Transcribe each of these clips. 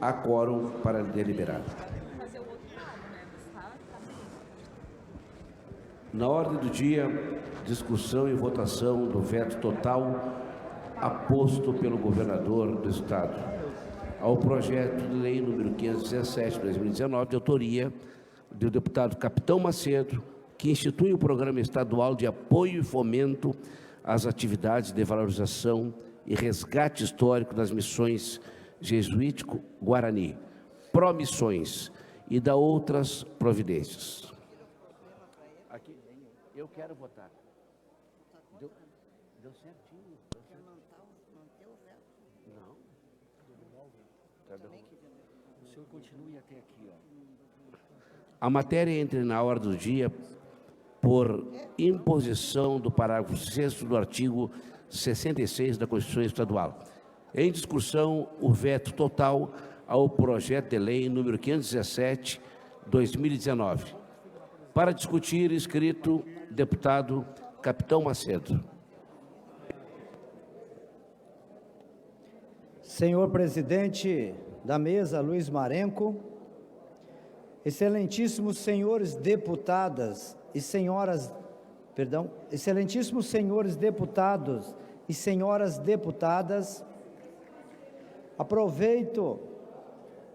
há quórum para deliberar. Na ordem do dia, discussão e votação do veto total aposto pelo governador do Estado ao projeto de lei número 517 de 2019, de autoria do deputado Capitão Macedo, que institui o Programa Estadual de Apoio e Fomento às Atividades de Valorização e Resgate Histórico das Missões Jesuítico-Guarani, promissões e da outras providências. Aqui, eu quero votar. Deu certinho. Quer manter o veto? Não. O senhor continue até aqui, ó. A matéria entra na ordem do dia por imposição do parágrafo 6º do artigo 66 da Constituição Estadual. Em discussão, o veto total ao projeto de lei número 517, 2019. Para discutir, inscrito, deputado Capitão Macedo. Senhor presidente da mesa, Luiz Marenco, excelentíssimos senhores deputadas e senhoras, excelentíssimos senhores deputados e senhoras deputadas, aproveito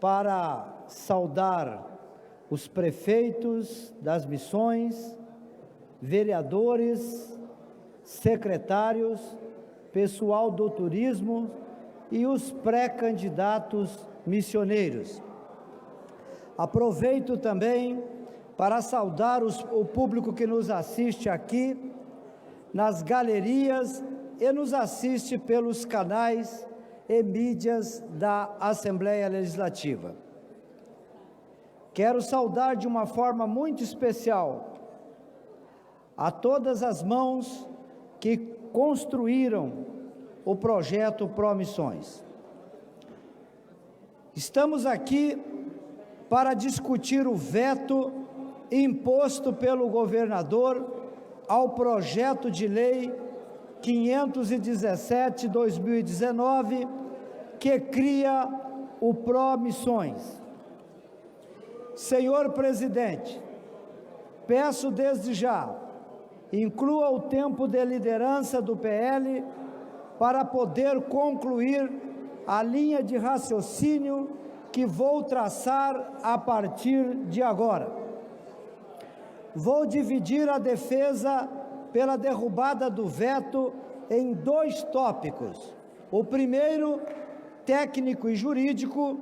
para saudar os prefeitos das missões, vereadores, secretários, pessoal do turismo e os pré-candidatos missioneiros. Aproveito também para saudar o público que nos assiste aqui nas galerias e nos assiste pelos canais e mídias da Assembleia Legislativa. Quero saudar de uma forma muito especial a todas as mãos que construíram o projeto Promissões. Estamos aqui para discutir o veto imposto pelo governador ao projeto de lei 517/2019, que cria o Promissões. Senhor presidente, peço desde já, inclua o tempo de liderança do PL para poder concluir a linha de raciocínio que vou traçar a partir de agora. Vou dividir a defesa pela derrubada do veto em 2 tópicos. O primeiro, técnico e jurídico,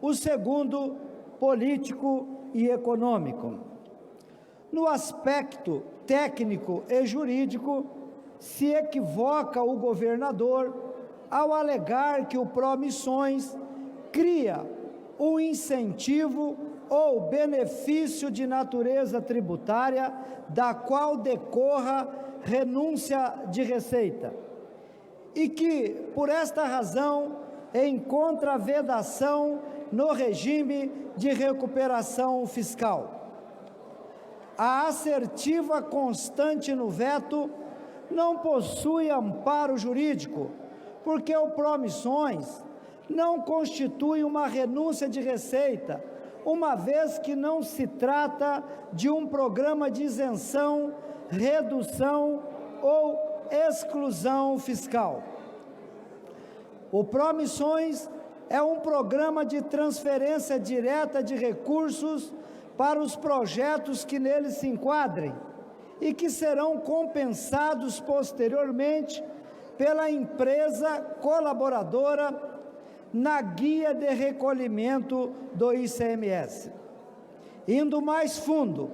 o segundo, político e econômico. No aspecto técnico e jurídico, se equivoca o governador ao alegar que o Promissões cria um incentivo ou benefício de natureza tributária da qual decorra renúncia de receita, e que, por esta razão, encontra vedação no regime de recuperação fiscal. A assertiva constante no veto não possui amparo jurídico, porque o Promissões não constitui uma renúncia de receita, uma vez que não se trata de um programa de isenção, redução ou exclusão fiscal. O Promissões é um programa de transferência direta de recursos para os projetos que nele se enquadrem e que serão compensados posteriormente pela empresa colaboradora na guia de recolhimento do ICMS. Indo mais fundo,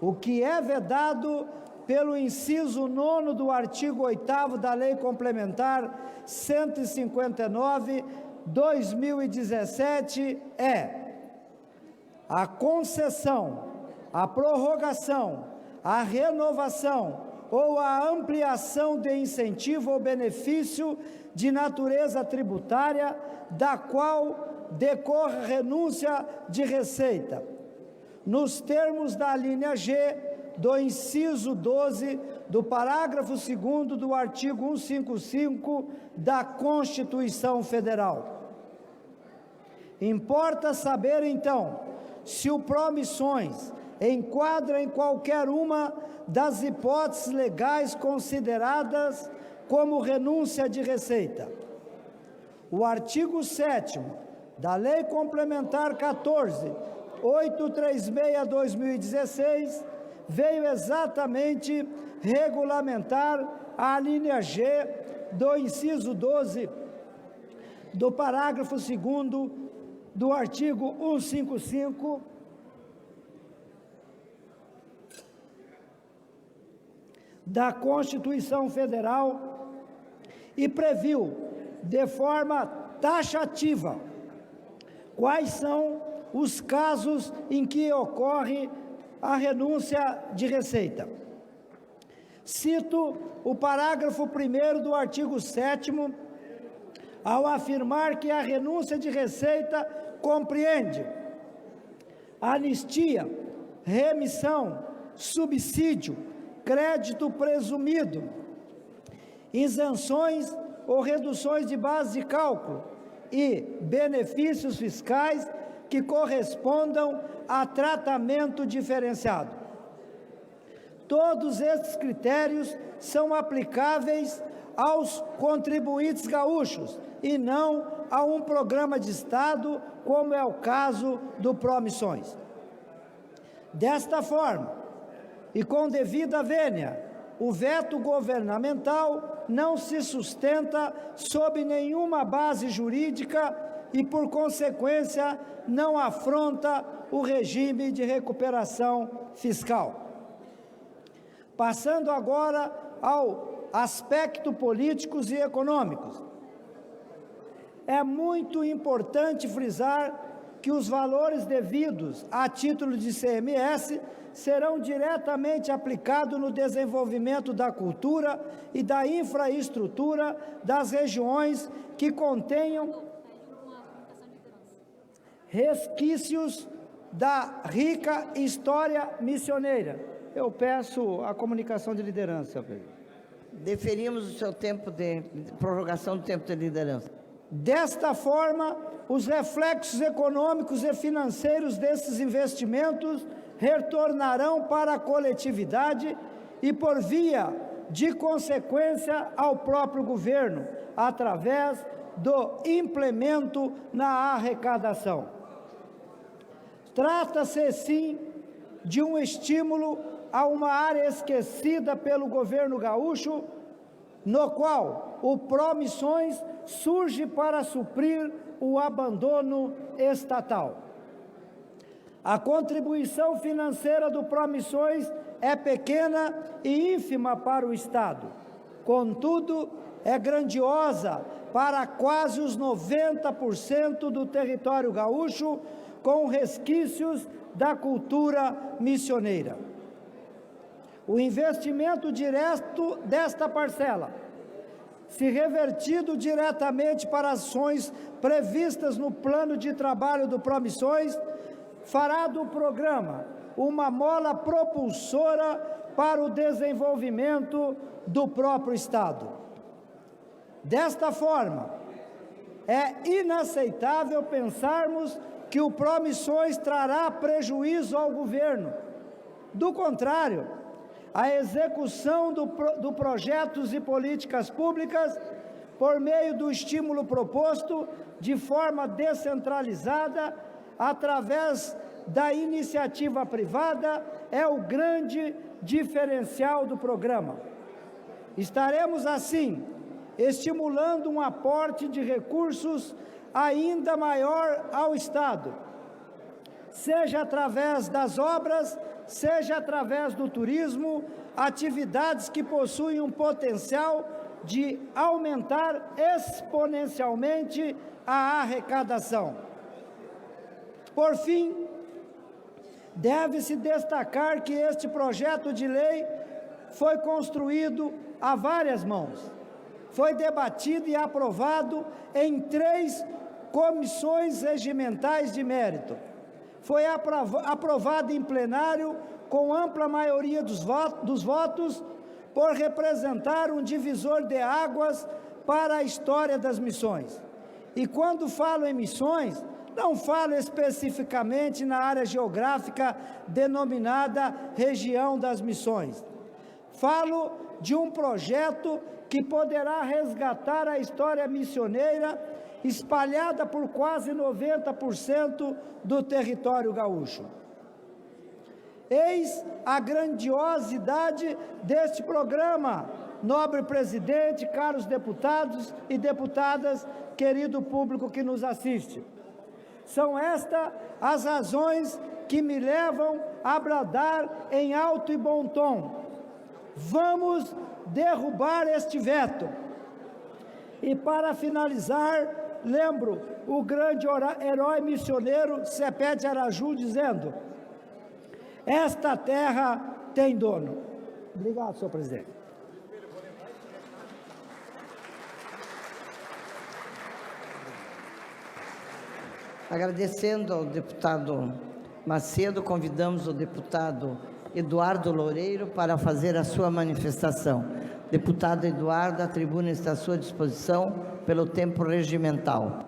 o que é vedado pelo inciso 9º do artigo 8º da Lei Complementar 159/2017 é a concessão, a prorrogação, a renovação ou a ampliação de incentivo ou benefício de natureza tributária da qual decorra renúncia de receita, nos termos da alínea G do inciso 12 do parágrafo 2º do artigo 155 da Constituição Federal. Importa saber, então, se o Promissões enquadra em qualquer uma das hipóteses legais consideradas como renúncia de receita. O artigo 7º da Lei Complementar 14.836/2016 veio exatamente regulamentar a alínea G do inciso 12 do parágrafo 2º do artigo 155 da Constituição Federal e previu de forma taxativa quais são os casos em que ocorre a renúncia de receita. Cito o parágrafo 1º do artigo 7º, ao afirmar que a renúncia de receita compreende anistia, remissão, subsídio, crédito presumido, isenções ou reduções de base de cálculo e benefícios fiscais que correspondam a tratamento diferenciado. Todos esses critérios são aplicáveis aos contribuintes gaúchos e não a um programa de Estado, como é o caso do Promissões. Desta forma, e com devida vênia, o veto governamental não se sustenta sob nenhuma base jurídica e, por consequência, não afronta o regime de recuperação fiscal. Passando agora ao aspecto políticos e econômicos. É muito importante frisar que os valores devidos a título de ICMS serão diretamente aplicados no desenvolvimento da cultura e da infraestrutura das regiões que contenham resquícios da rica história missioneira. Eu peço a comunicação de liderança, Pedro. Deferimos o seu tempo de prorrogação do tempo de liderança. Desta forma, os reflexos econômicos e financeiros desses investimentos retornarão para a coletividade e, por via de consequência, ao próprio governo, através do implemento na arrecadação. Trata-se, sim, de um estímulo a uma área esquecida pelo governo gaúcho, no qual o Promissões surge para suprir o abandono estatal. A contribuição financeira do Promissões é pequena e ínfima para o Estado. Contudo, é grandiosa para quase os 90% do território gaúcho, com resquícios da cultura missioneira. O investimento direto desta parcela, se revertido diretamente para ações previstas no plano de trabalho do Promissões, fará do programa uma mola propulsora para o desenvolvimento do próprio Estado. Desta forma, é inaceitável pensarmos que o Promissões trará prejuízo ao governo. Do contrário, a execução do projetos e políticas públicas, por meio do estímulo proposto de forma descentralizada, através da iniciativa privada, é o grande diferencial do programa. Estaremos, assim, estimulando um aporte de recursos ainda maior ao Estado, seja através das obras, seja através do turismo, atividades que possuem um potencial de aumentar exponencialmente a arrecadação. Por fim, deve-se destacar que este projeto de lei foi construído a várias mãos. Foi debatido e aprovado em 3 comissões regimentais de mérito. Foi aprovado em plenário com ampla maioria dos votos, por representar um divisor de águas para a história das missões. E quando falo em missões, Não falo especificamente na área geográfica denominada Região das Missões. Falo de um projeto que poderá resgatar a história missioneira espalhada por quase 90% do território gaúcho. Eis a grandiosidade deste programa, nobre presidente, caros deputados e deputadas, querido público que nos assiste. São estas as razões que me levam a bradar em alto e bom tom: vamos derrubar este veto. E para finalizar, lembro o grande herói missioneiro Cepede Araju dizendo: esta terra tem dono. Obrigado, senhor presidente. Agradecendo ao deputado Macedo, convidamos o deputado Eduardo Loureiro para fazer a sua manifestação. Deputado Eduardo, a tribuna está à sua disposição pelo tempo regimental.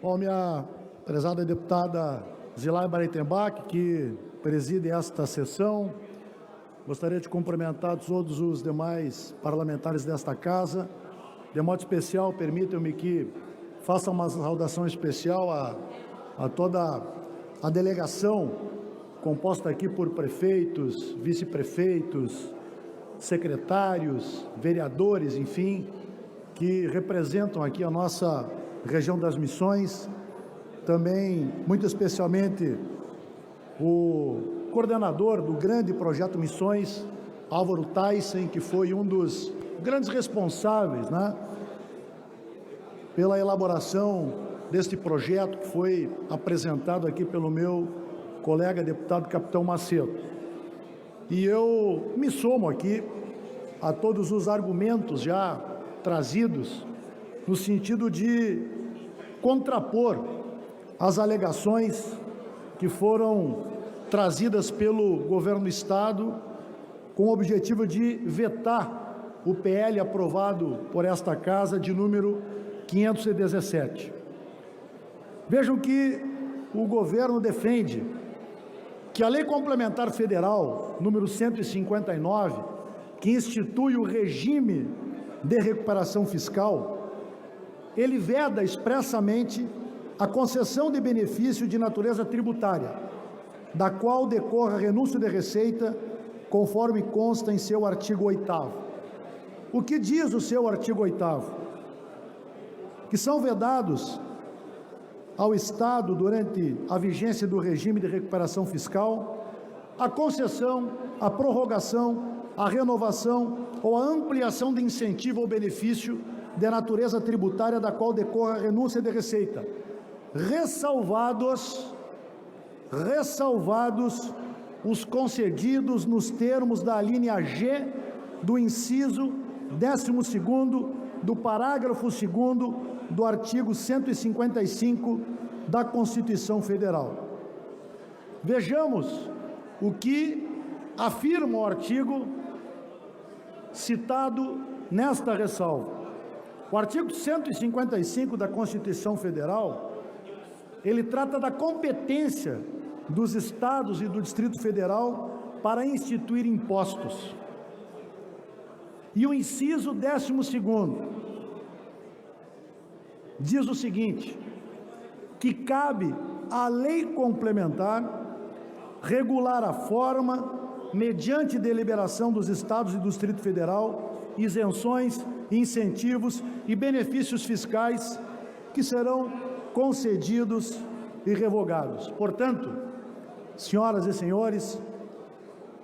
Bom, minha prezada deputada Zilai Bareitenbach, que preside esta sessão, gostaria de cumprimentar todos os demais parlamentares desta casa. De modo especial, permitam-me que faça uma saudação especial a toda a delegação, composta aqui por prefeitos, vice-prefeitos, secretários, vereadores, enfim, que representam aqui a nossa região das Missões. Também, muito especialmente, o coordenador do grande projeto Missões, Álvaro Tyson, que foi um dos grandes responsáveis, né, pela elaboração deste projeto que foi apresentado aqui pelo meu colega deputado Capitão Macedo. E eu me somo aqui a todos os argumentos já trazidos no sentido de contrapor as alegações que foram trazidas pelo governo do Estado com o objetivo de vetar o PL aprovado por esta casa de número 517. Vejam que o governo defende que a Lei Complementar Federal número 159, que institui o regime de recuperação fiscal, ele veda expressamente a concessão de benefício de natureza tributária, da qual decorra renúncia de receita, conforme consta em seu artigo 8º. O que diz o seu artigo 8º? Que são vedados ao Estado, durante a vigência do regime de recuperação fiscal, a concessão, a prorrogação, a renovação ou a ampliação de incentivo ou benefício de natureza tributária da qual decorra a renúncia de receita, ressalvados os concedidos nos termos da alínea G do inciso 12º do parágrafo 2º do artigo 155 da Constituição Federal. Vejamos o que afirma o artigo citado nesta ressalva. O artigo 155 da Constituição Federal, ele trata da competência dos estados e do Distrito Federal para instituir impostos. E o inciso 12º diz o seguinte: que cabe à lei complementar regular a forma, mediante deliberação dos estados e do Distrito Federal, isenções, incentivos e benefícios fiscais que serão concedidos e revogados. Portanto, senhoras e senhores,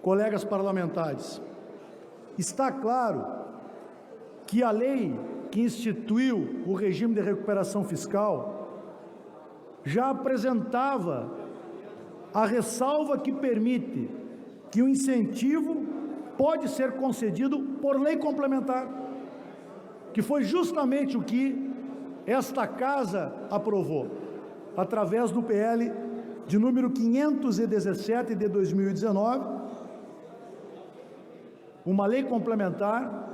colegas parlamentares, está claro que a lei que instituiu o regime de recuperação fiscal já apresentava a ressalva que permite que o incentivo pode ser concedido por lei complementar, que foi justamente o que esta casa aprovou, através do PL de número 517 de 2019, uma lei complementar,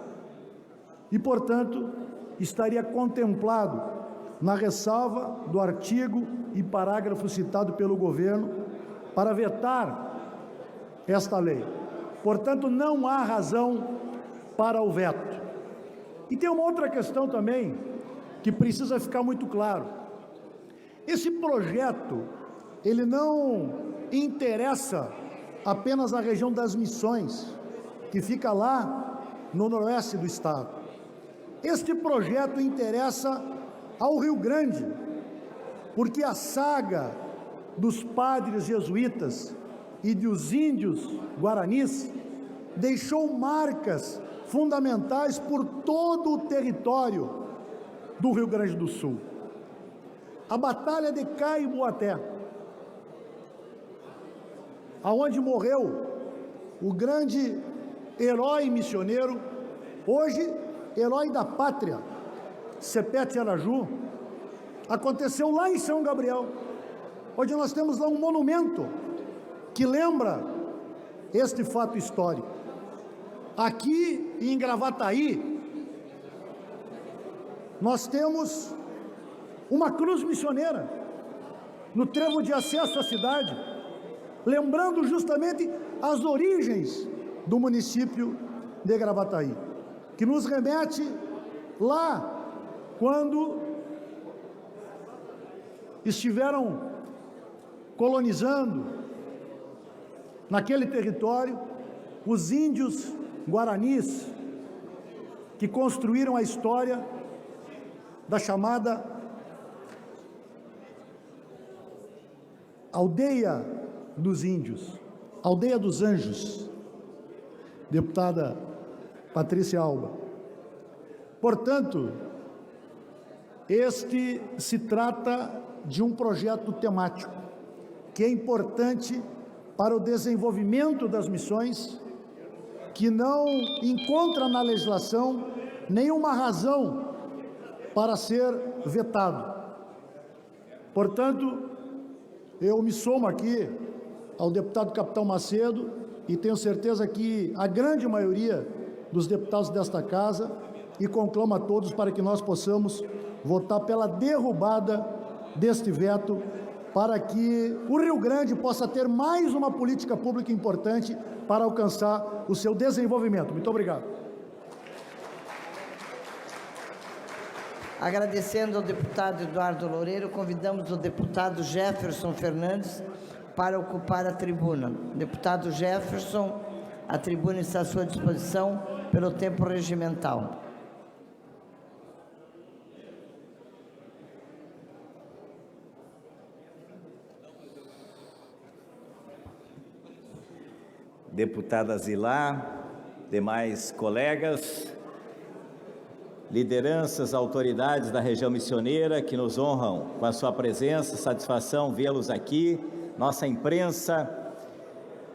e, portanto, estaria contemplado na ressalva do artigo e parágrafo citado pelo governo para vetar esta lei. Portanto, não há razão para o veto. E tem uma outra questão também que precisa ficar muito claro. Esse projeto, ele não interessa apenas a região das Missões, que fica lá no noroeste do estado. Este projeto interessa ao Rio Grande, porque a saga dos padres jesuítas e dos índios guaranis deixou marcas fundamentais por todo o território do Rio Grande do Sul. A Batalha de Caiboaté, aonde morreu o grande herói missioneiro, hoje herói da pátria, Sepete Araju, aconteceu lá em São Gabriel. Hoje nós temos lá um monumento que lembra este fato histórico. Aqui em Gravataí, nós temos uma cruz missioneira no trevo de acesso à cidade, lembrando justamente as origens do município de Gravataí, que nos remete lá quando estiveram colonizando naquele território os índios guaranis, que construíram a história da chamada Aldeia dos Índios, Aldeia dos Anjos, deputada Patrícia Alba. Portanto, este se trata de um projeto temático que é importante para o desenvolvimento das missões, que não encontra na legislação nenhuma razão para ser vetado. Portanto, eu me somo aqui ao deputado Capitão Macedo e tenho certeza que a grande maioria dos deputados desta casa, e conclamo a todos para que nós possamos votar pela derrubada deste veto, para que o Rio Grande possa ter mais uma política pública importante para alcançar o seu desenvolvimento. Muito obrigado. Agradecendo ao deputado Eduardo Loureiro, convidamos o deputado Jefferson Fernandes para ocupar a tribuna. Deputado Jefferson, a tribuna está à sua disposição pelo tempo regimental. Deputada Zilá, demais colegas, lideranças, autoridades da região missioneira que nos honram com a sua presença, satisfação vê-los aqui, nossa imprensa.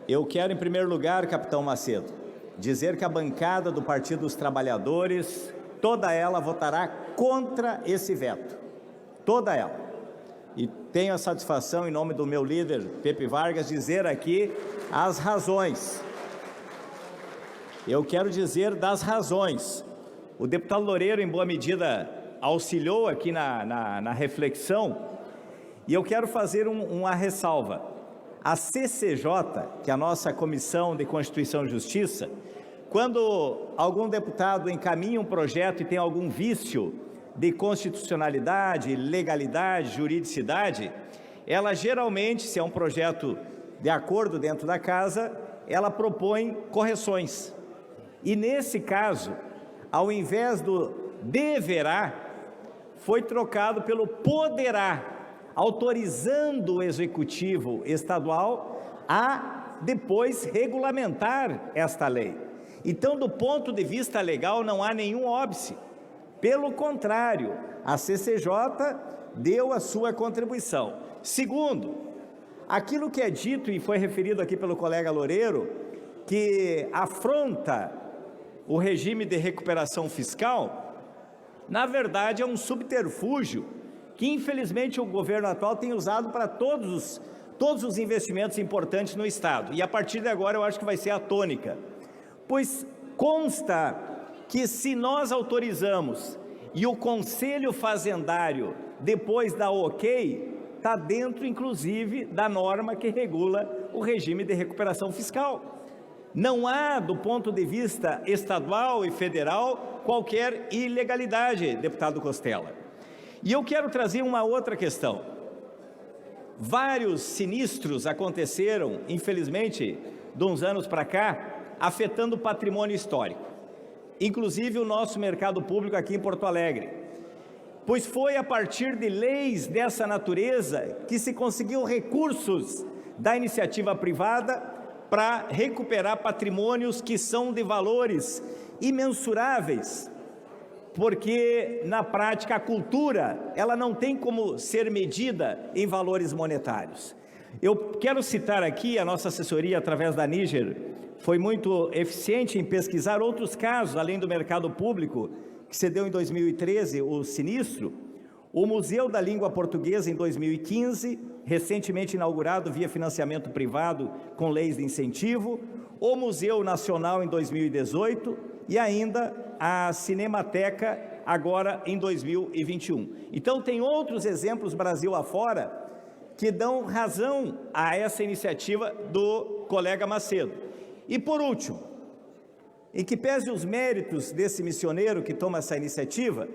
Eu quero, em primeiro lugar, capitão Macedo, dizer que a bancada do Partido dos Trabalhadores, toda ela votará contra esse veto, toda ela. E tenho a satisfação, em nome do meu líder, Pepe Vargas, dizer aqui as razões. Eu quero dizer das razões. O deputado Loureiro, em boa medida, auxiliou aqui na reflexão, e eu quero fazer uma ressalva. A CCJ, que é a nossa Comissão de Constituição e Justiça, quando algum deputado encaminha um projeto e tem algum vício de constitucionalidade, legalidade, juridicidade, ela geralmente, se é um projeto de acordo dentro da casa, ela propõe correções. E nesse caso, ao invés do deverá, foi trocado pelo poderá, autorizando o Executivo Estadual a depois regulamentar esta lei. Então, do ponto de vista legal, não há nenhum óbice. Pelo contrário, a CCJ deu a sua contribuição. Segundo, aquilo que é dito e foi referido aqui pelo colega Loureiro, que afronta o regime de recuperação fiscal, na verdade é um subterfúgio que infelizmente o governo atual tem usado para todos os investimentos importantes no Estado. E a partir de agora eu acho que vai ser a tônica, pois consta que se nós autorizamos e o Conselho Fazendário depois da OK, está dentro, inclusive, da norma que regula o regime de recuperação fiscal. Não há, do ponto de vista estadual e federal, qualquer ilegalidade, deputado Costela. E eu quero trazer uma outra questão. Vários sinistros aconteceram, infelizmente, de uns anos para cá, afetando o patrimônio histórico, inclusive o nosso mercado público aqui em Porto Alegre, pois foi a partir de leis dessa natureza que se conseguiu recursos da iniciativa privada para recuperar patrimônios que são de valores imensuráveis, porque na prática a cultura, ela não tem como ser medida em valores monetários. Eu quero citar aqui, a nossa assessoria através da Níger foi muito eficiente em pesquisar outros casos, além do mercado público, que se deu em 2013, o sinistro, o Museu da Língua Portuguesa em 2015, recentemente inaugurado via financiamento privado com leis de incentivo, o Museu Nacional em 2018 e ainda a Cinemateca agora em 2021. Então tem outros exemplos Brasil afora que dão razão a essa iniciativa do colega Macedo. E por último, em que pese os méritos desse missioneiro que toma essa iniciativa,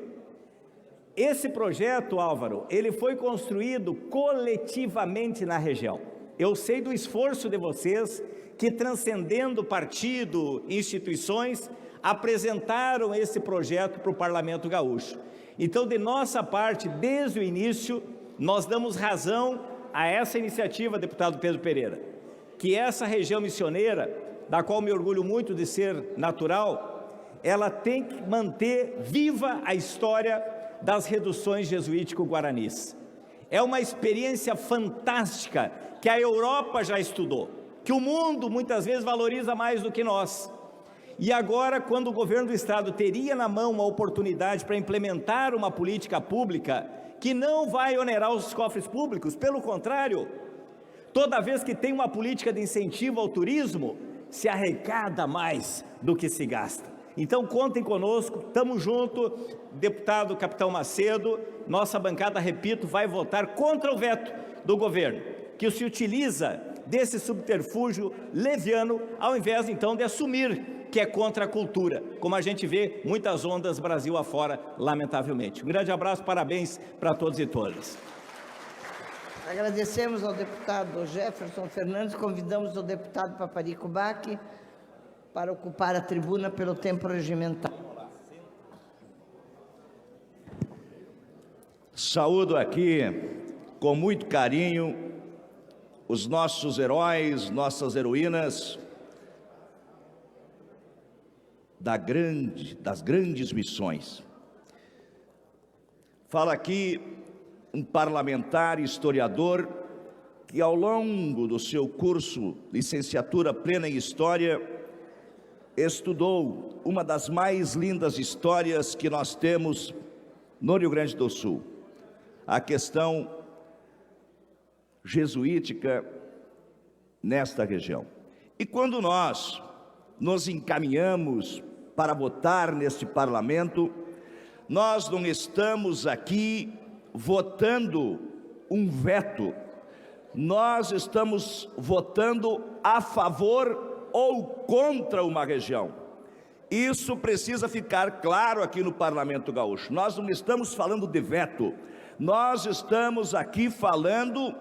esse projeto, Álvaro, ele foi construído coletivamente na região. Eu sei do esforço de vocês que, transcendendo partido, instituições, apresentaram esse projeto para o Parlamento Gaúcho. Então, de nossa parte, desde o início, nós damos razão a essa iniciativa, deputado Pedro Pereira, que essa região missioneira, da qual me orgulho muito de ser natural, ela tem que manter viva a história das reduções jesuítico-guaranis. É uma experiência fantástica que a Europa já estudou, que o mundo muitas vezes valoriza mais do que nós. E agora, quando o governo do estado teria na mão uma oportunidade para implementar uma política pública que não vai onerar os cofres públicos, pelo contrário, toda vez que tem uma política de incentivo ao turismo, se arrecada mais do que se gasta. Então, contem conosco, estamos juntos, deputado Capitão Macedo, nossa bancada, repito, vai votar contra o veto do governo, que se utiliza desse subterfúgio leviano, ao invés, então, de assumir que é contra a cultura, como a gente vê muitas ondas Brasil afora, lamentavelmente. Um grande abraço, parabéns para todos e todas. Agradecemos ao deputado Jefferson Fernandes, convidamos o deputado Paparico Bacchi para ocupar a tribuna pelo tempo regimental. Saúdo aqui, com muito carinho, os nossos heróis, nossas heroínas das grandes missões. Fala aqui um parlamentar, historiador, que ao longo do seu curso licenciatura plena em História, estudou uma das mais lindas histórias que nós temos no Rio Grande do Sul, a questão jesuítica nesta região. E quando nós nos encaminhamos para votar neste parlamento, nós não estamos aqui votando um veto, nós estamos votando a favor ou contra uma região. Isso precisa ficar claro aqui no Parlamento Gaúcho. Nós não estamos falando de veto, nós estamos aqui falando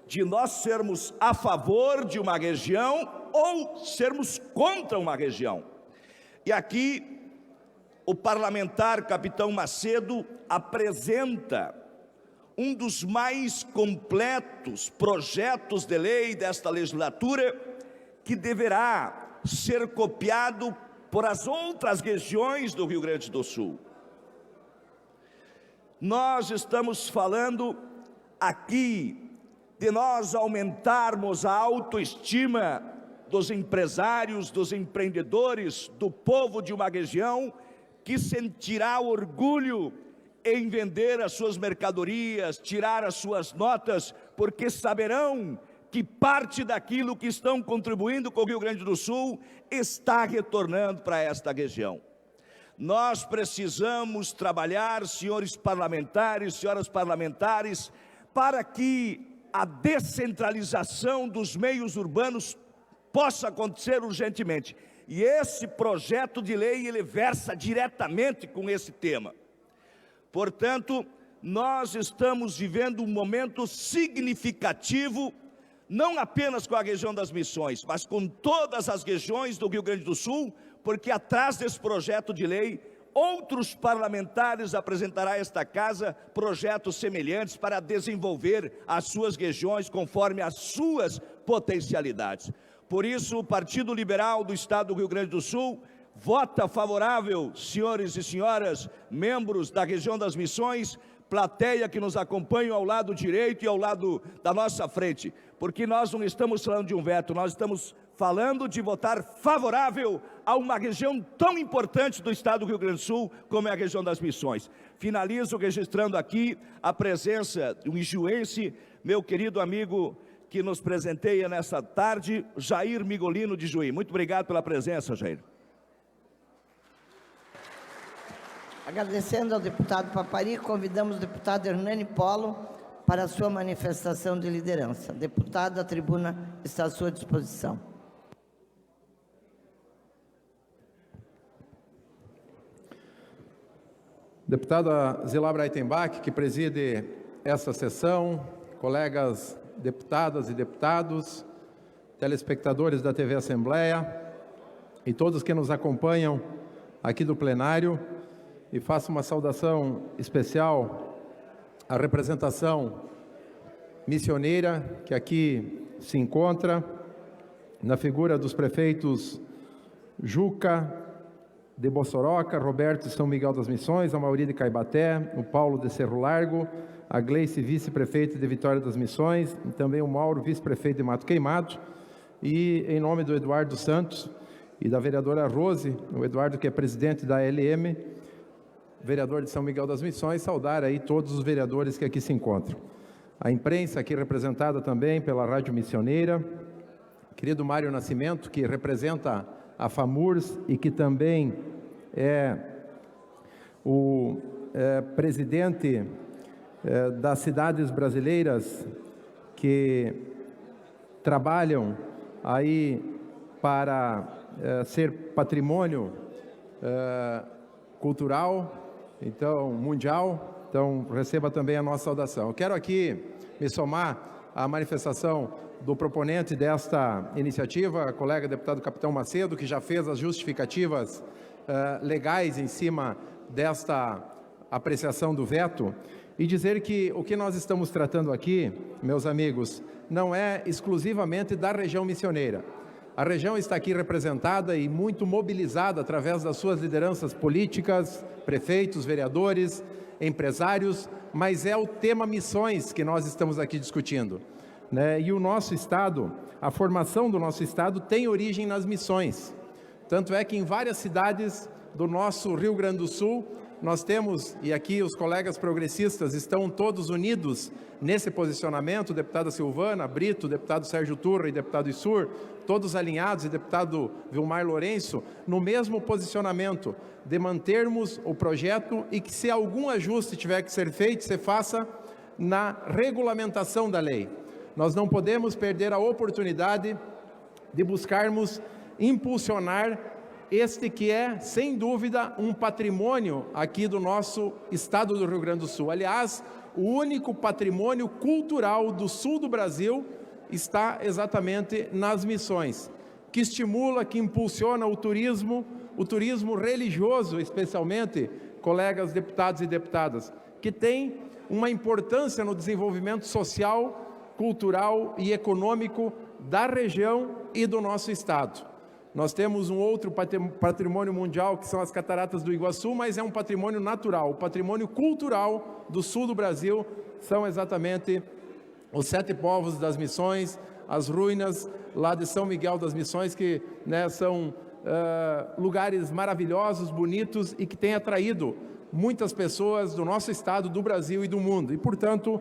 de nós sermos a favor de uma região ou sermos contra uma região. E aqui o parlamentar Capitão Macedo apresenta um dos mais completos projetos de lei desta legislatura, que deverá ser copiado por as outras regiões do Rio Grande do Sul. Nós estamos falando aqui de nós aumentarmos a autoestima dos empresários, dos empreendedores, do povo de uma região que sentirá orgulho em vender as suas mercadorias, tirar as suas notas, porque saberão que parte daquilo que estão contribuindo com o Rio Grande do Sul está retornando para esta região. Nós precisamos trabalhar, senhores parlamentares, senhoras parlamentares, para que a descentralização dos meios urbanos possa acontecer urgentemente. E esse projeto de lei, ele versa diretamente com esse tema. Portanto, nós estamos vivendo um momento significativo, não apenas com a região das Missões, mas com todas as regiões do Rio Grande do Sul, porque atrás desse projeto de lei, outros parlamentares apresentarão a esta casa projetos semelhantes para desenvolver as suas regiões conforme as suas potencialidades. Por isso, o Partido Liberal do Estado do Rio Grande do Sul vota favorável, senhores e senhoras, membros da região das Missões, plateia que nos acompanham ao lado direito e ao lado da nossa frente, porque nós não estamos falando de um veto, nós estamos falando de votar favorável a uma região tão importante do Estado do Rio Grande do Sul, como é a região das Missões. Finalizo registrando aqui a presença do ijuense, meu querido amigo, que nos presenteia nessa tarde, Jair Migolino de Juí. Muito obrigado pela presença, Jair. Agradecendo ao deputado Papari, convidamos o deputado Hernani Polo para a sua manifestação de liderança. Deputado, a tribuna está à sua disposição. Deputada Zilá Breitenbach, que preside essa sessão, colegas deputadas e deputados, telespectadores da TV Assembleia e todos que nos acompanham aqui do plenário, e faço uma saudação especial à representação missioneira que aqui se encontra, na figura dos prefeitos Juca de Bossoroca, Roberto de São Miguel das Missões, a Mauri de Caibaté, o Paulo de Cerro Largo, a Gleice, vice-prefeita de Vitória das Missões, e também o Mauro, vice-prefeito de Mato Queimado, e em nome do Eduardo Santos e da vereadora Rose, o Eduardo que é presidente da LM, vereador de São Miguel das Missões, saudar aí todos os vereadores que aqui se encontram. A imprensa aqui representada também pela Rádio Missioneira, querido Mário Nascimento, que representa a FAMURS e que também é o presidente das cidades brasileiras que trabalham aí para ser patrimônio cultural, então mundial, então receba também a nossa saudação. Eu quero aqui me somar à manifestação do proponente desta iniciativa, colega deputado Capitão Macedo, que já fez as justificativas legais em cima desta apreciação do veto, e dizer que o que nós estamos tratando aqui, meus amigos, não é exclusivamente da região missioneira. A região está aqui representada e muito mobilizada através das suas lideranças políticas, prefeitos, vereadores, empresários, mas é o tema missões que nós estamos aqui discutindo, né? E o nosso Estado, a formação do nosso Estado tem origem nas missões. Tanto é que em várias cidades do nosso Rio Grande do Sul, nós temos, e aqui os colegas progressistas estão todos unidos nesse posicionamento, deputada Silvana Brito, deputado Sérgio Turra e deputado Issur, todos alinhados, e deputado Vilmar Lourenço, no mesmo posicionamento de mantermos o projeto e que, se algum ajuste tiver que ser feito, se faça na regulamentação da lei. Nós não podemos perder a oportunidade de buscarmos impulsionar este que é, sem dúvida, um patrimônio aqui do nosso estado do Rio Grande do Sul. Aliás, o único patrimônio cultural do sul do Brasil está exatamente nas missões, que estimula, que impulsiona o turismo religioso, especialmente, colegas deputados e deputadas, que tem uma importância no desenvolvimento social, cultural e econômico da região e do nosso estado. Nós temos um outro patrimônio mundial, que são as Cataratas do Iguaçu, mas é um patrimônio natural. O patrimônio cultural do sul do Brasil são exatamente os 7 povos das Missões, as ruínas lá de São Miguel das Missões, que, né, são lugares maravilhosos, bonitos e que têm atraído muitas pessoas do nosso estado, do Brasil e do mundo. E, portanto,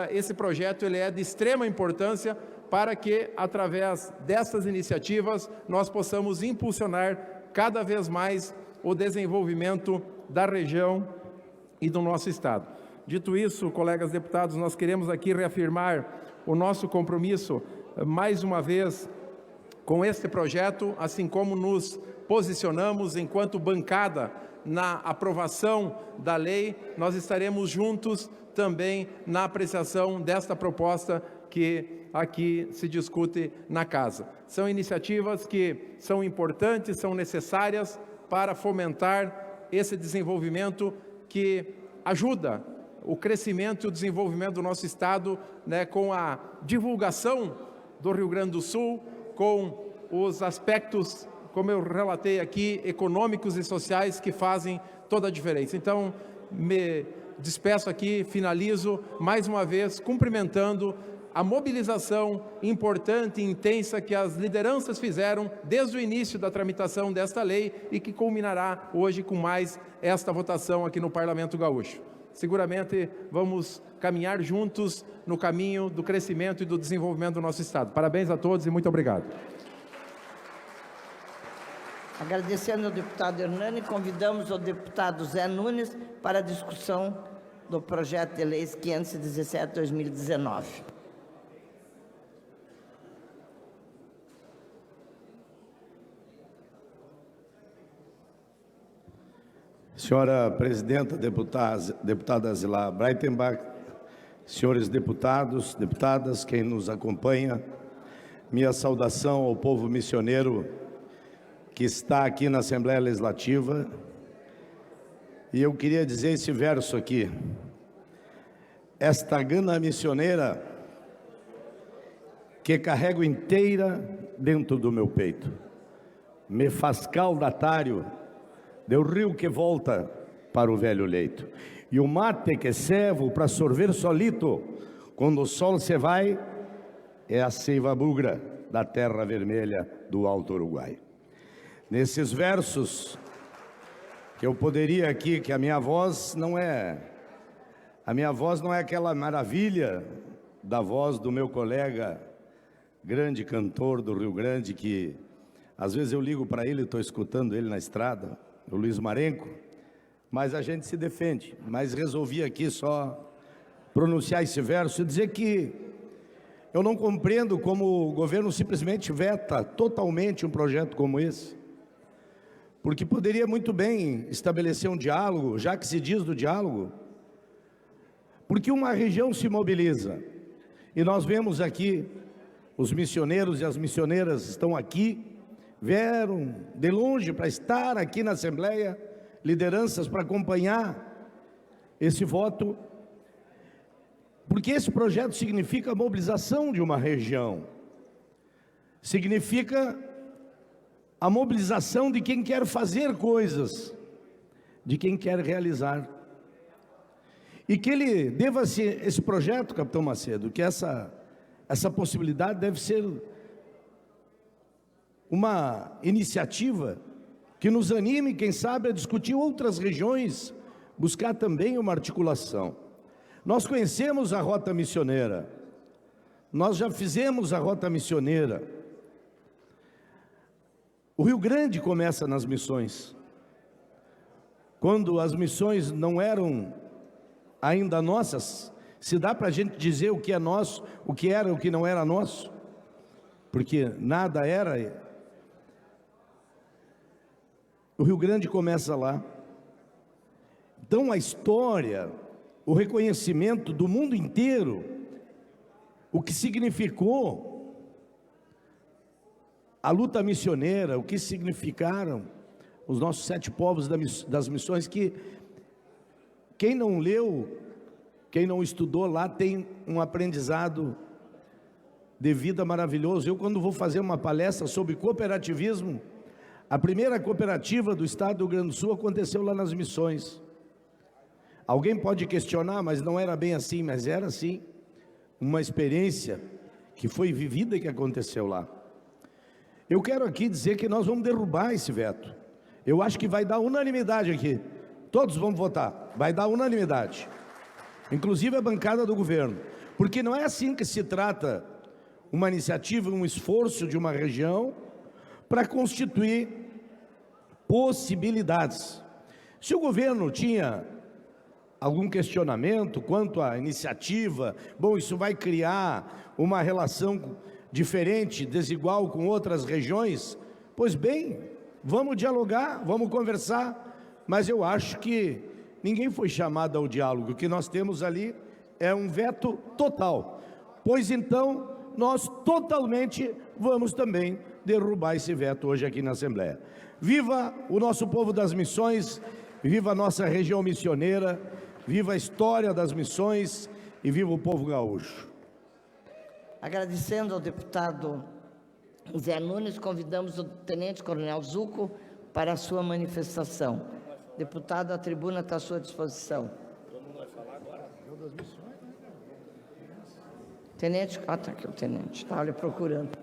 esse projeto ele é de extrema importância para que, através dessas iniciativas, nós possamos impulsionar cada vez mais o desenvolvimento da região e do nosso Estado. Dito isso, colegas deputados, nós queremos aqui reafirmar o nosso compromisso, mais uma vez, com este projeto, assim como nos posicionamos enquanto bancada na aprovação da lei, nós estaremos juntos também na apreciação desta proposta que aqui se discute na Casa. São iniciativas que são importantes, são necessárias para fomentar esse desenvolvimento que ajuda o crescimento e o desenvolvimento do nosso Estado, né, com a divulgação do Rio Grande do Sul, com os aspectos, como eu relatei aqui, econômicos e sociais que fazem toda a diferença. Então, me despeço aqui, finalizo mais uma vez cumprimentando a mobilização importante e intensa que as lideranças fizeram desde o início da tramitação desta lei e que culminará hoje com mais esta votação aqui no Parlamento Gaúcho. Seguramente vamos caminhar juntos no caminho do crescimento e do desenvolvimento do nosso Estado. Parabéns a todos e muito obrigado. Agradecendo ao deputado Hernani, convidamos o deputado Zé Nunes para a discussão do projeto de lei 517/2019. Senhora Presidenta, deputada Zilá Breitenbach, senhores deputados, deputadas, quem nos acompanha, minha saudação ao povo missioneiro que está aqui na Assembleia Legislativa. E eu queria dizer esse verso aqui: esta gana missioneira que carrego inteira dentro do meu peito, me faz caudatário do rio que volta para o velho leito, e o mate que servo para sorver solito, quando o sol se vai, é a seiva bugra da terra vermelha do Alto Uruguai. Nesses versos, que eu poderia aqui, que a minha voz não é aquela maravilha da voz do meu colega, grande cantor do Rio Grande, que às vezes eu ligo para ele e estou escutando ele na estrada, o Luiz Marenco, mas a gente se defende. Mas resolvi aqui só pronunciar esse verso e dizer que eu não compreendo como o governo simplesmente veta totalmente um projeto como esse, porque poderia muito bem estabelecer um diálogo, já que se diz do diálogo, porque uma região se mobiliza, e nós vemos aqui, os missioneiros e as missioneiras estão aqui, vieram de longe para estar aqui na Assembleia, lideranças para acompanhar esse voto, porque esse projeto significa a mobilização de uma região, significa a mobilização de quem quer fazer coisas, de quem quer realizar, e que ele deva ser, esse projeto, capitão Macedo, que essa possibilidade deve ser uma iniciativa que nos anime, quem sabe, a discutir outras regiões, buscar também uma articulação. Nós conhecemos a rota missioneira, nós já fizemos a rota missioneira. O Rio Grande começa nas missões. Quando as missões não eram ainda nossas, se dá para a gente dizer o que é nosso, o que era, o que não era nosso, porque nada era. O Rio Grande começa lá. Então a história, o reconhecimento do mundo inteiro, o que significou a luta missioneira, o que significaram os nossos 7 povos das missões, que quem não leu, quem não estudou lá, tem um aprendizado de vida maravilhoso. Eu, quando vou fazer uma palestra sobre cooperativismo, a primeira cooperativa do estado do Rio Grande do Sul aconteceu lá nas missões. Alguém pode questionar, mas não era bem assim, mas era assim, uma experiência que foi vivida e que aconteceu lá. Eu quero aqui dizer que nós vamos derrubar esse veto. Eu acho que vai dar unanimidade aqui. Todos vão votar, vai dar unanimidade. Inclusive a bancada do governo. Porque não é assim que se trata uma iniciativa, um esforço de uma região para constituir possibilidades. Se o governo tinha algum questionamento quanto à iniciativa, bom, isso vai criar uma relação diferente, desigual com outras regiões, pois bem, vamos dialogar, vamos conversar, mas eu acho que ninguém foi chamado ao diálogo. O que nós temos ali é um veto total, pois então nós totalmente vamos também derrubar esse veto hoje aqui na Assembleia. Viva o nosso povo das missões, viva a nossa região missioneira, viva a história das missões e viva o povo gaúcho. Agradecendo ao deputado Zé Nunes, convidamos o Tenente Coronel Zuco para a sua manifestação. Deputado, a tribuna está à sua disposição. Tenente, está aqui o tenente, está lhe procurando.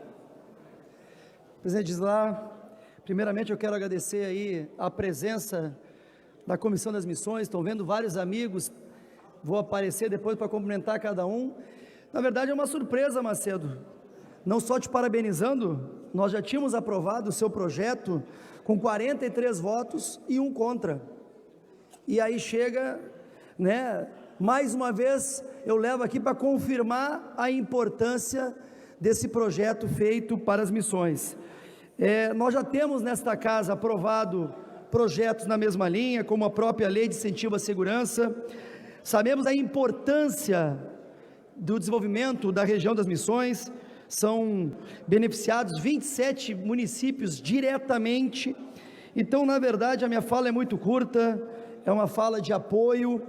Presidente Gislar, primeiramente eu quero agradecer aí a presença da Comissão das Missões, estão vendo vários amigos, vou aparecer depois para cumprimentar cada um. Na verdade é uma surpresa, Macedo, não só te parabenizando, nós já tínhamos aprovado o seu projeto com 43 votos e 1 contra. E aí chega, né, mais uma vez eu levo aqui para confirmar a importância desse projeto feito para as missões. Nós já temos nesta casa aprovado projetos na mesma linha, como a própria Lei de Incentivo à Segurança. Sabemos a importância do desenvolvimento da região das missões, são beneficiados 27 municípios diretamente. Então, na verdade, a minha fala é muito curta, é uma fala de apoio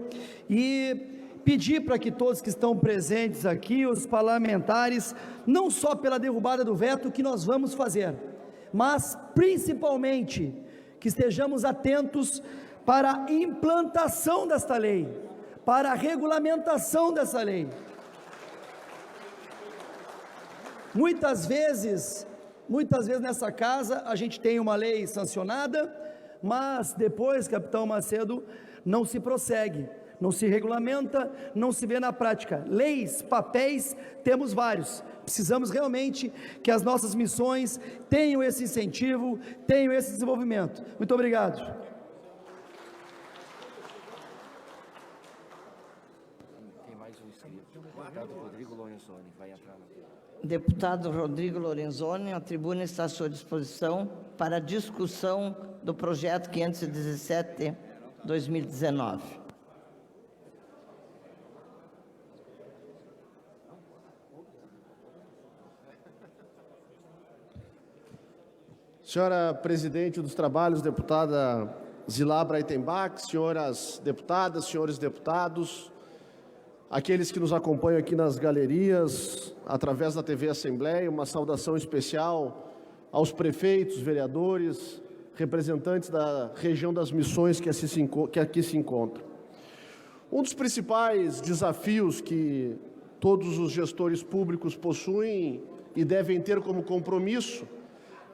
e pedir para que todos que estão presentes aqui, os parlamentares, não só pela derrubada do veto que nós vamos fazer, mas principalmente que estejamos atentos para a implantação desta lei, para a regulamentação dessa lei. Muitas vezes nessa casa a gente tem uma lei sancionada, mas depois, capitão Macedo, não se prossegue, não se regulamenta, não se vê na prática. Leis, papéis, temos vários. Precisamos realmente que as nossas missões tenham esse incentivo, tenham esse desenvolvimento. Muito obrigado. Tem mais um inscrito. Deputado Rodrigo Lorenzoni, vai entrar na... Deputado Rodrigo Lorenzoni, a tribuna está à sua disposição para a discussão do projeto 517/2019. Senhora Presidente dos Trabalhos, deputada Zilá Breitenbach, senhoras deputadas, senhores deputados, aqueles que nos acompanham aqui nas galerias, através da TV Assembleia, uma saudação especial aos prefeitos, vereadores, representantes da região das missões que aqui se encontram. Um dos principais desafios que todos os gestores públicos possuem e devem ter como compromisso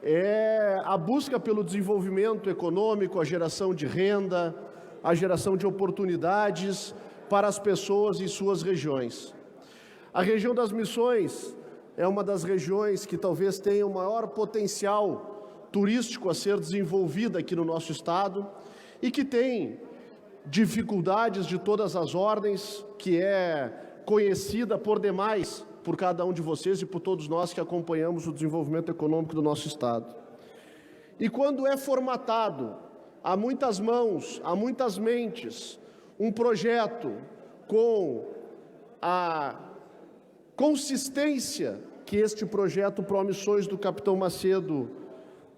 é a busca pelo desenvolvimento econômico, a geração de renda, a geração de oportunidades para as pessoas em suas regiões. A região das missões é uma das regiões que talvez tenha o maior potencial turístico a ser desenvolvida aqui no nosso estado e que tem dificuldades de todas as ordens, que é conhecida por demais por cada um de vocês e por todos nós que acompanhamos o desenvolvimento econômico do nosso estado. E quando é formatado a muitas mãos, a muitas mentes, um projeto com a consistência que este projeto Promissões do capitão Macedo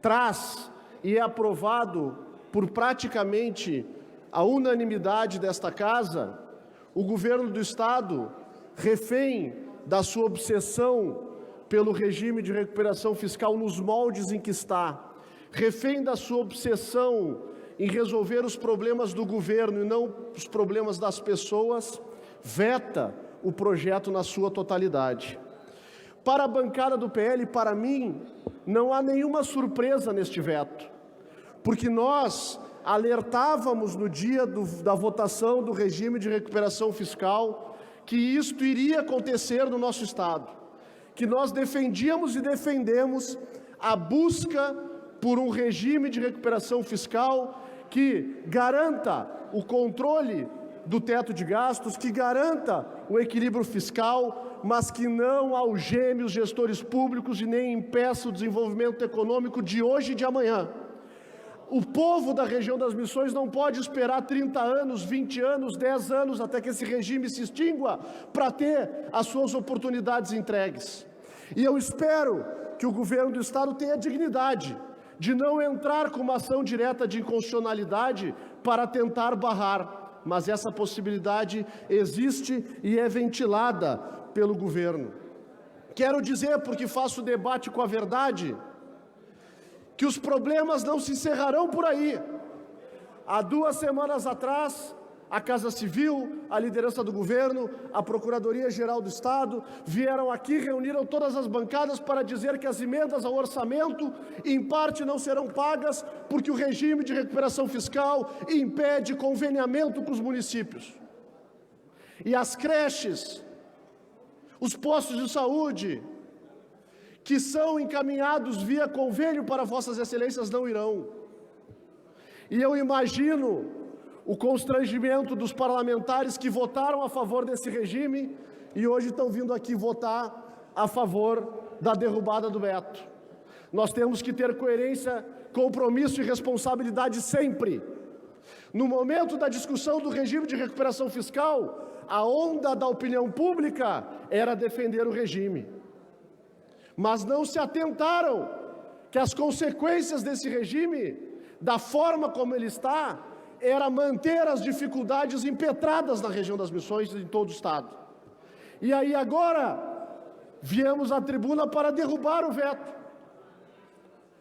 traz e é aprovado por praticamente a unanimidade desta casa, o governo do estado, refém da sua obsessão pelo regime de recuperação fiscal nos moldes em que está, refém da sua obsessão em resolver os problemas do governo e não os problemas das pessoas, veta o projeto na sua totalidade. Para a bancada do PL, para mim, não há nenhuma surpresa neste veto, porque nós alertávamos no dia da votação do regime de recuperação fiscal que isto iria acontecer no nosso estado, que nós defendíamos e defendemos a busca por um regime de recuperação fiscal que garanta o controle do teto de gastos, que garanta o equilíbrio fiscal, mas que não algeme os gestores públicos e nem impeça o desenvolvimento econômico de hoje e de amanhã. O povo da região das Missões não pode esperar 30 anos, 20 anos, 10 anos até que esse regime se extingua para ter as suas oportunidades entregues. E eu espero que o governo do Estado tenha dignidade de não entrar com uma ação direta de inconstitucionalidade para tentar barrar, mas essa possibilidade existe e é ventilada pelo governo. Quero dizer, porque faço debate com a verdade, que os problemas não se encerrarão por aí. Há 2 semanas atrás, a Casa Civil, a liderança do governo, a Procuradoria-Geral do Estado vieram aqui, reuniram todas as bancadas para dizer que as emendas ao orçamento, em parte, não serão pagas porque o regime de recuperação fiscal impede conveniamento com os municípios. E as creches, os postos de saúde, que são encaminhados via convênio para Vossas Excelências, não irão. E eu imagino o constrangimento dos parlamentares que votaram a favor desse regime e hoje estão vindo aqui votar a favor da derrubada do veto. Nós temos que ter coerência, compromisso e responsabilidade sempre. No momento da discussão do regime de recuperação fiscal, a onda da opinião pública era defender o regime. Mas não se atentaram que as consequências desse regime, da forma como ele está, era manter as dificuldades impetradas na região das Missões e em todo o Estado. E aí agora, viemos à tribuna para derrubar o veto.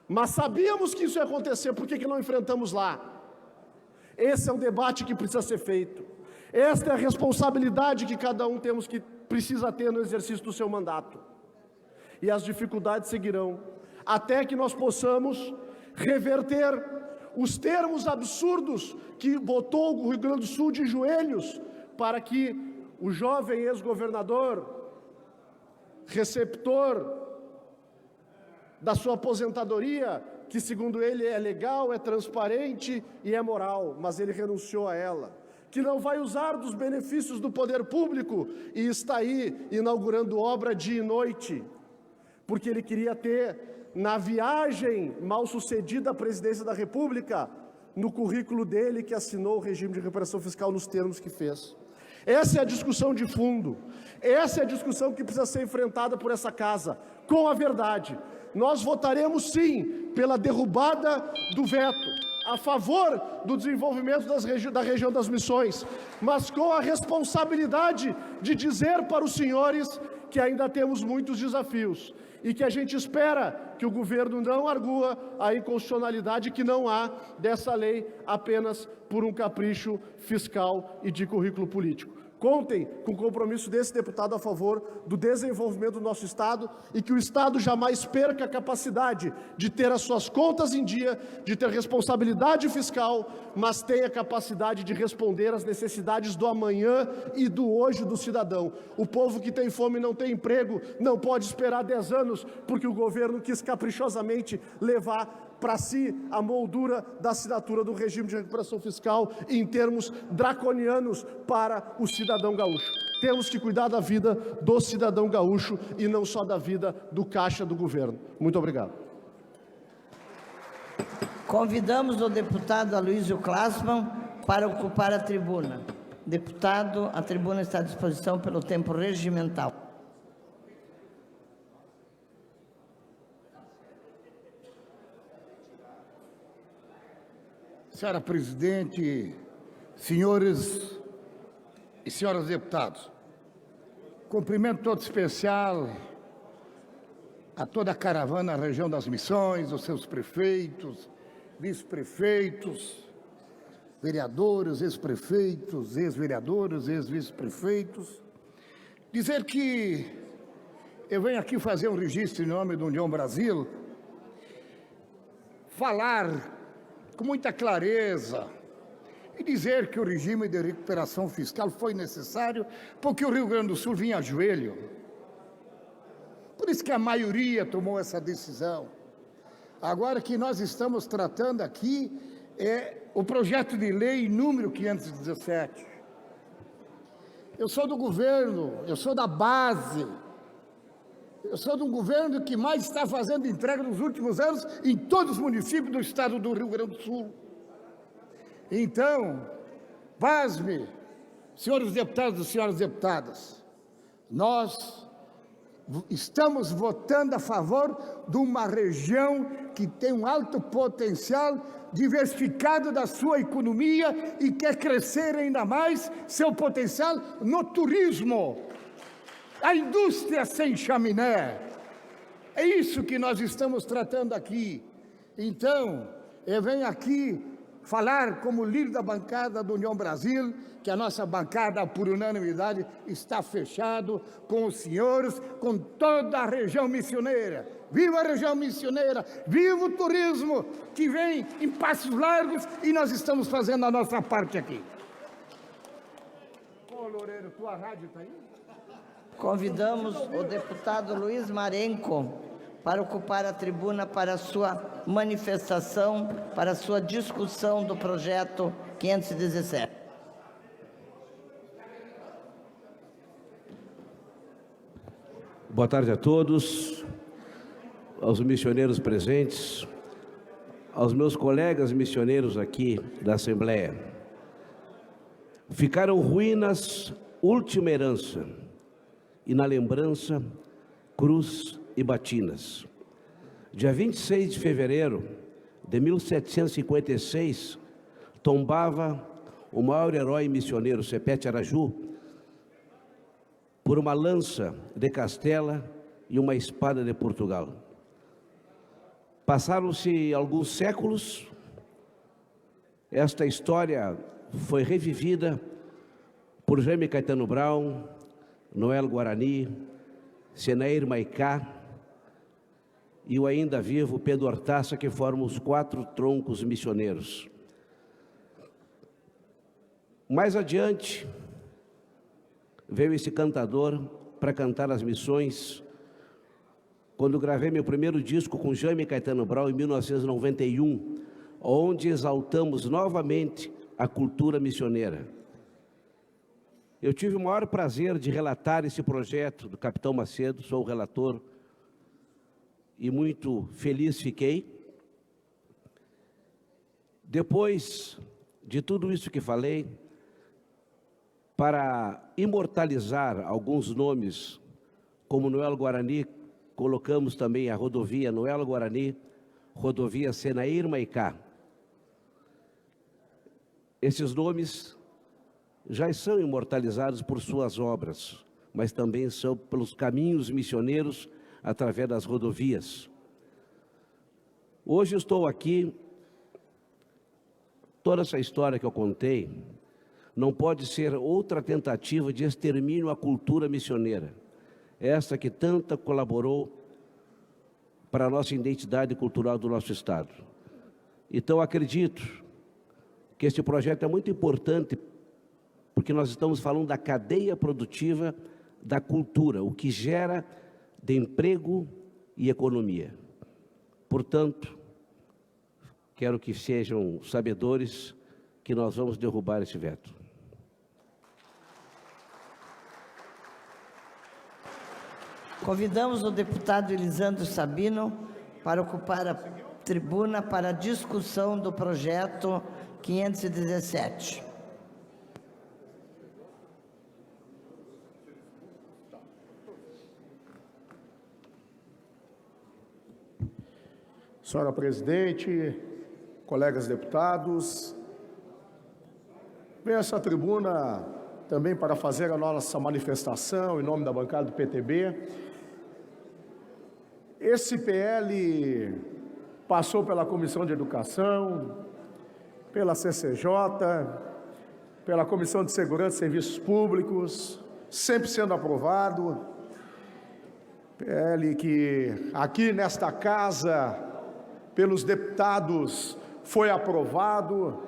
Mas sabíamos que isso ia acontecer, por que não enfrentamos lá? Esse é um debate que precisa ser feito. Esta é a responsabilidade que cada um precisa ter no exercício do seu mandato. E as dificuldades seguirão, até que nós possamos reverter os termos absurdos que botou o Rio Grande do Sul de joelhos para que o jovem ex-governador, receptor da sua aposentadoria, que segundo ele é legal, é transparente e é moral, mas ele renunciou a ela, que não vai usar dos benefícios do poder público e está aí inaugurando obra dia e noite, porque ele queria ter, na viagem mal-sucedida à presidência da República, no currículo dele que assinou o regime de recuperação fiscal nos termos que fez. Essa é a discussão de fundo, essa é a discussão que precisa ser enfrentada por essa casa, com a verdade. Nós votaremos sim pela derrubada do veto, a favor do desenvolvimento da região das Missões, mas com a responsabilidade de dizer para os senhores que ainda temos muitos desafios e que a gente espera que o governo não argua a inconstitucionalidade que não há dessa lei apenas por um capricho fiscal e de currículo político. Contem com o compromisso desse deputado a favor do desenvolvimento do nosso Estado e que o Estado jamais perca a capacidade de ter as suas contas em dia, de ter responsabilidade fiscal, mas tenha capacidade de responder às necessidades do amanhã e do hoje do cidadão. O povo que tem fome e não tem emprego não pode esperar 10 anos porque o governo quis caprichosamente levar para si a moldura da assinatura do regime de recuperação fiscal em termos draconianos para o cidadão gaúcho. Temos que cuidar da vida do cidadão gaúcho e não só da vida do caixa do governo. Muito obrigado. Convidamos o deputado Aloysio Klassmann para ocupar a tribuna. Deputado, a tribuna está à disposição pelo tempo regimental. Senhora Presidente, senhores e senhoras deputados, cumprimento todo especial a toda a caravana da região das Missões, os seus prefeitos, vice-prefeitos, vereadores, ex-prefeitos, ex-vereadores, ex-vice-prefeitos. Dizer que eu venho aqui fazer um registro em nome do União Brasil, falar com muita clareza e dizer que o regime de recuperação fiscal foi necessário porque o Rio Grande do Sul vinha a joelho. Por isso que a maioria tomou essa decisão. Agora, que nós estamos tratando aqui é o projeto de lei número 517. Eu sou do governo, eu sou da base, eu sou de um governo que mais está fazendo entrega nos últimos anos em todos os municípios do estado do Rio Grande do Sul. Então, pasme, senhores deputados e senhoras deputadas, nós estamos votando a favor de uma região que tem um alto potencial diversificado da sua economia e quer crescer ainda mais seu potencial no turismo, a indústria sem chaminé. É isso que nós estamos tratando aqui. Então, eu venho aqui falar como líder da bancada do União Brasil, que a nossa bancada, por unanimidade, está fechado com os senhores, com toda a região missioneira. Viva a região missioneira, viva o turismo, que vem em passos largos e nós estamos fazendo a nossa parte aqui. Ô, Loureiro, tua rádio está aí? Convidamos o deputado Luiz Marenco para ocupar a tribuna para a sua manifestação, para a sua discussão do projeto 517. Boa tarde a todos, aos missioneiros presentes, aos meus colegas missioneiros aqui da Assembleia. Ficaram ruínas, última herança, e na lembrança, cruz e batinas. Dia 26 de fevereiro de 1756, tombava o maior herói missioneiro, Sepete Araju, por uma lança de Castela e uma espada de Portugal. Passaram-se alguns séculos, esta história foi revivida por Jaime Caetano Brown, Noel Guarani, Senair Maicá e o ainda vivo Pedro Hortaça, que formam os 4 troncos missioneiros. Mais adiante, veio esse cantador para cantar as missões, quando gravei meu primeiro disco com Jaime Caetano Brown em 1991, onde exaltamos novamente a cultura missioneira. Eu tive o maior prazer de relatar esse projeto do Capitão Macedo, sou o relator, e muito feliz fiquei. Depois de tudo isso que falei, para imortalizar alguns nomes, como Noel Guarani, colocamos também a rodovia Noel Guarani, rodovia Senair Maicá. Esses nomes já são imortalizados por suas obras, mas também são pelos caminhos missioneiros através das rodovias. Hoje estou aqui, toda essa história que eu contei não pode ser outra tentativa de extermínio à cultura missioneira, essa que tanto colaborou para a nossa identidade cultural do nosso Estado. Então, acredito que este projeto é muito importante, porque nós estamos falando da cadeia produtiva da cultura, o que gera de emprego e economia. Portanto, quero que sejam sabedores que nós vamos derrubar esse veto. Convidamos o deputado Elisandro Sabino para ocupar a tribuna para a discussão do projeto 517. Senhora presidente, colegas deputados, venho a essa tribuna também para fazer a nossa manifestação em nome da bancada do PTB. Esse PL passou pela Comissão de Educação, pela CCJ, pela Comissão de Segurança e Serviços Públicos, sempre sendo aprovado. PL que aqui nesta casa, pelos deputados, foi aprovado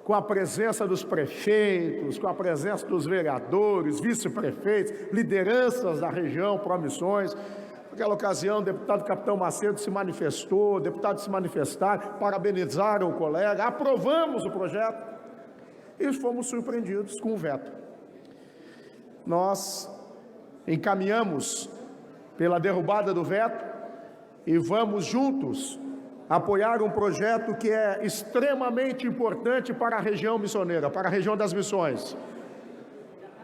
com a presença dos prefeitos, com a presença dos vereadores, vice-prefeitos, lideranças da região, pró-missões. Naquela ocasião, o deputado Capitão Macedo se manifestou, deputados se manifestaram, parabenizaram o colega, aprovamos o projeto e fomos surpreendidos com o veto. Nós encaminhamos pela derrubada do veto e vamos juntos apoiar um projeto que é extremamente importante para a região missioneira, para a região das missões.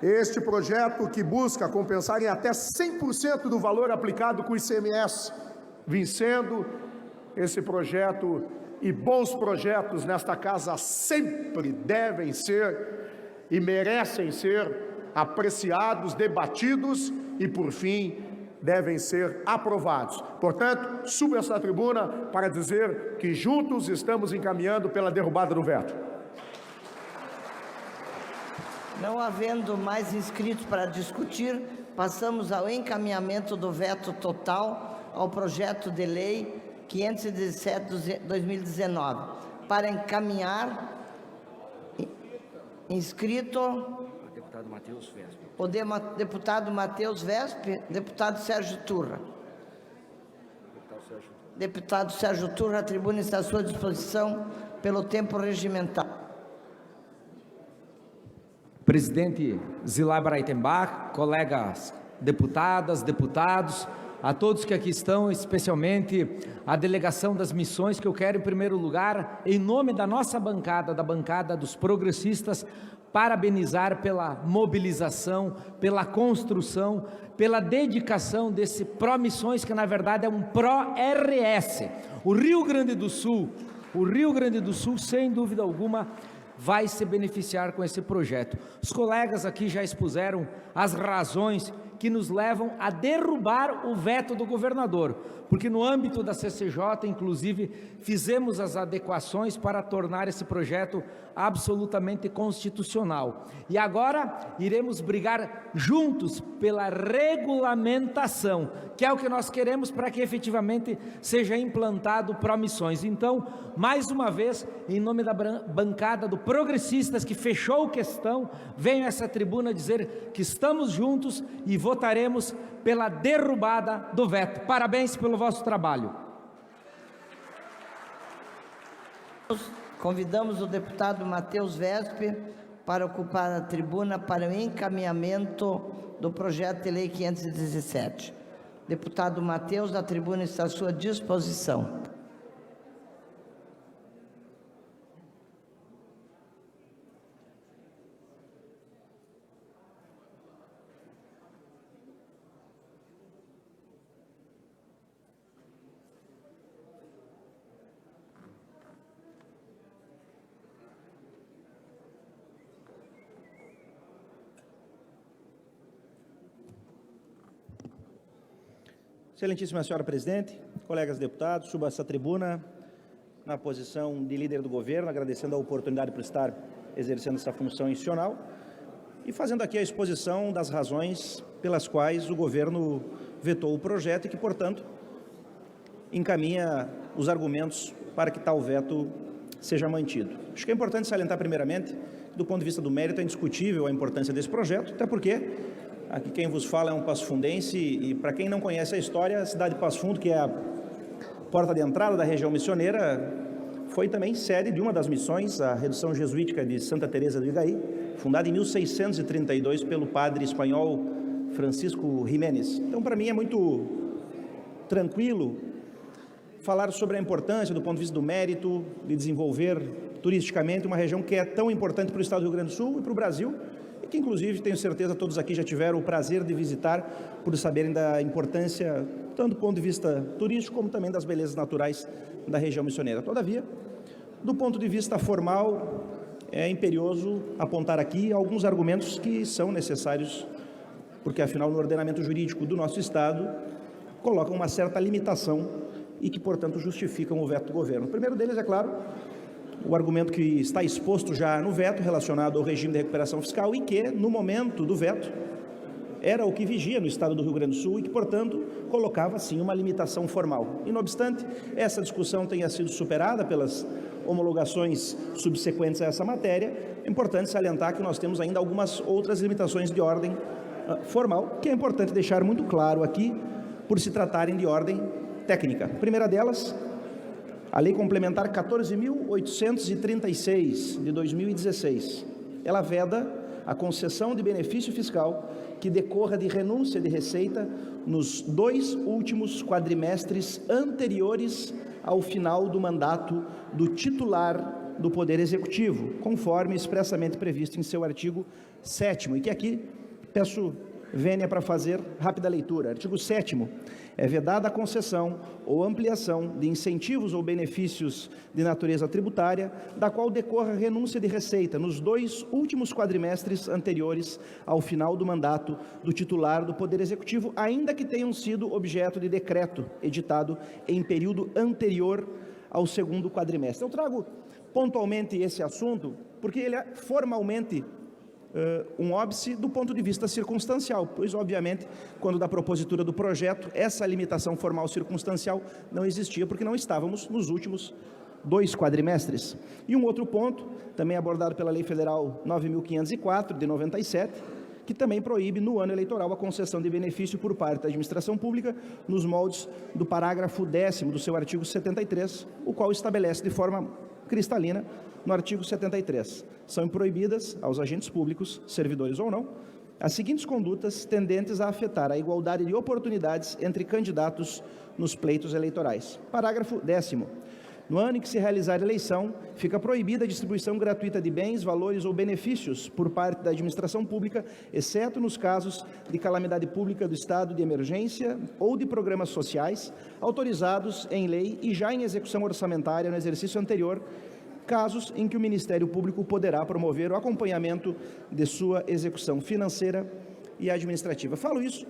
Este projeto que busca compensar em até 100% do valor aplicado com o ICMS, vencendo esse projeto, e bons projetos nesta casa sempre devem ser e merecem ser apreciados, debatidos e, por fim, devem ser aprovados. Portanto, subo essa tribuna para dizer que juntos estamos encaminhando pela derrubada do veto. Não havendo mais inscritos para discutir, passamos ao encaminhamento do veto total ao projeto de lei 517/2019. Para encaminhar, inscrito Deputado Matheus Vespe. o deputado Matheus Vespe, deputado Sérgio Turra. Deputado Sérgio Turra, a tribuna está à sua disposição pelo tempo regimental. Presidente Zilai Breitenbach, colegas deputadas, deputados, a todos que aqui estão, especialmente a delegação das missões, que eu quero, em primeiro lugar, em nome da nossa bancada, da bancada dos progressistas, parabenizar pela mobilização, pela construção, pela dedicação desse Pró-Missões, que na verdade é um Pró-RS. O Rio Grande do Sul, sem dúvida alguma, vai se beneficiar com esse projeto. Os colegas aqui já expuseram as razões que nos levam a derrubar o veto do governador, porque no âmbito da CCJ, inclusive, fizemos as adequações para tornar esse projeto absolutamente constitucional. E agora iremos brigar juntos pela regulamentação, que é o que nós queremos para que efetivamente seja implantado Pró-Missões. Então, mais uma vez, em nome da bancada do Progressistas, que fechou questão, venho a essa tribuna dizer que estamos juntos e votaremos pela derrubada do veto. Parabéns pelo vosso trabalho. Convidamos o deputado Matheus Vespe para ocupar a tribuna para o encaminhamento do projeto de lei 517. Deputado Matheus, a tribuna está à sua disposição. Excelentíssima senhora presidente, colegas deputados, subo a essa tribuna na posição de líder do governo, agradecendo a oportunidade por estar exercendo essa função institucional e fazendo aqui a exposição das razões pelas quais o governo vetou o projeto e que, portanto, encaminha os argumentos para que tal veto seja mantido. Acho que é importante salientar primeiramente, do ponto de vista do mérito, é indiscutível a importância desse projeto, até porque aqui quem vos fala é um passo-fundense e, para quem não conhece a história, a cidade de Passo Fundo, que é a porta de entrada da região missioneira, foi também sede de uma das missões, a Redução Jesuítica de Santa Teresa do Igaí, fundada em 1632 pelo padre espanhol Francisco Jiménez. Então, para mim, é muito tranquilo falar sobre a importância, do ponto de vista do mérito, de desenvolver turisticamente uma região que é tão importante para o estado do Rio Grande do Sul e para o Brasil, que inclusive tenho certeza todos aqui já tiveram o prazer de visitar por saberem da importância, tanto do ponto de vista turístico como também das belezas naturais da região missioneira. Todavia, do ponto de vista formal, é imperioso apontar aqui alguns argumentos que são necessários, porque afinal no ordenamento jurídico do nosso Estado colocam uma certa limitação e que, portanto, justificam o veto do governo. O primeiro deles, é claro, o argumento que está exposto já no veto relacionado ao regime de recuperação fiscal e que, no momento do veto, era o que vigia no estado do Rio Grande do Sul e que, portanto, colocava, sim, uma limitação formal. E, não obstante, essa discussão tenha sido superada pelas homologações subsequentes a essa matéria, é importante salientar que nós temos ainda algumas outras limitações de ordem formal, que é importante deixar muito claro aqui, por se tratarem de ordem técnica. A primeira delas, a Lei Complementar 14.836, de 2016. Ela veda a concessão de benefício fiscal que decorra de renúncia de receita nos 2 últimos quadrimestres anteriores ao final do mandato do titular do Poder Executivo, conforme expressamente previsto em seu artigo 7º, e que aqui peço vênia para fazer rápida leitura. Artigo 7º. É vedada a concessão ou ampliação de incentivos ou benefícios de natureza tributária, da qual decorra renúncia de receita nos 2 últimos quadrimestres anteriores ao final do mandato do titular do Poder Executivo, ainda que tenham sido objeto de decreto editado em período anterior ao 2º quadrimestre. Eu trago pontualmente esse assunto porque ele é formalmente um óbice do ponto de vista circunstancial, pois, obviamente, quando da propositura do projeto, essa limitação formal circunstancial não existia, porque não estávamos nos últimos 2 quadrimestres. E um outro ponto, também abordado pela Lei Federal 9.504, de 97, que também proíbe, no ano eleitoral, a concessão de benefício por parte da administração pública, nos moldes do parágrafo 10º do seu artigo 73, o qual estabelece de forma cristalina, no artigo 73, são proibidas aos agentes públicos, servidores ou não, as seguintes condutas tendentes a afetar a igualdade de oportunidades entre candidatos nos pleitos eleitorais. Parágrafo 10º. No ano em que se realizar a eleição, fica proibida a distribuição gratuita de bens, valores ou benefícios por parte da administração pública, exceto nos casos de calamidade pública do estado de emergência ou de programas sociais, autorizados em lei e já em execução orçamentária no exercício anterior, casos em que o Ministério Público poderá promover o acompanhamento de sua execução financeira e administrativa. Falo isso,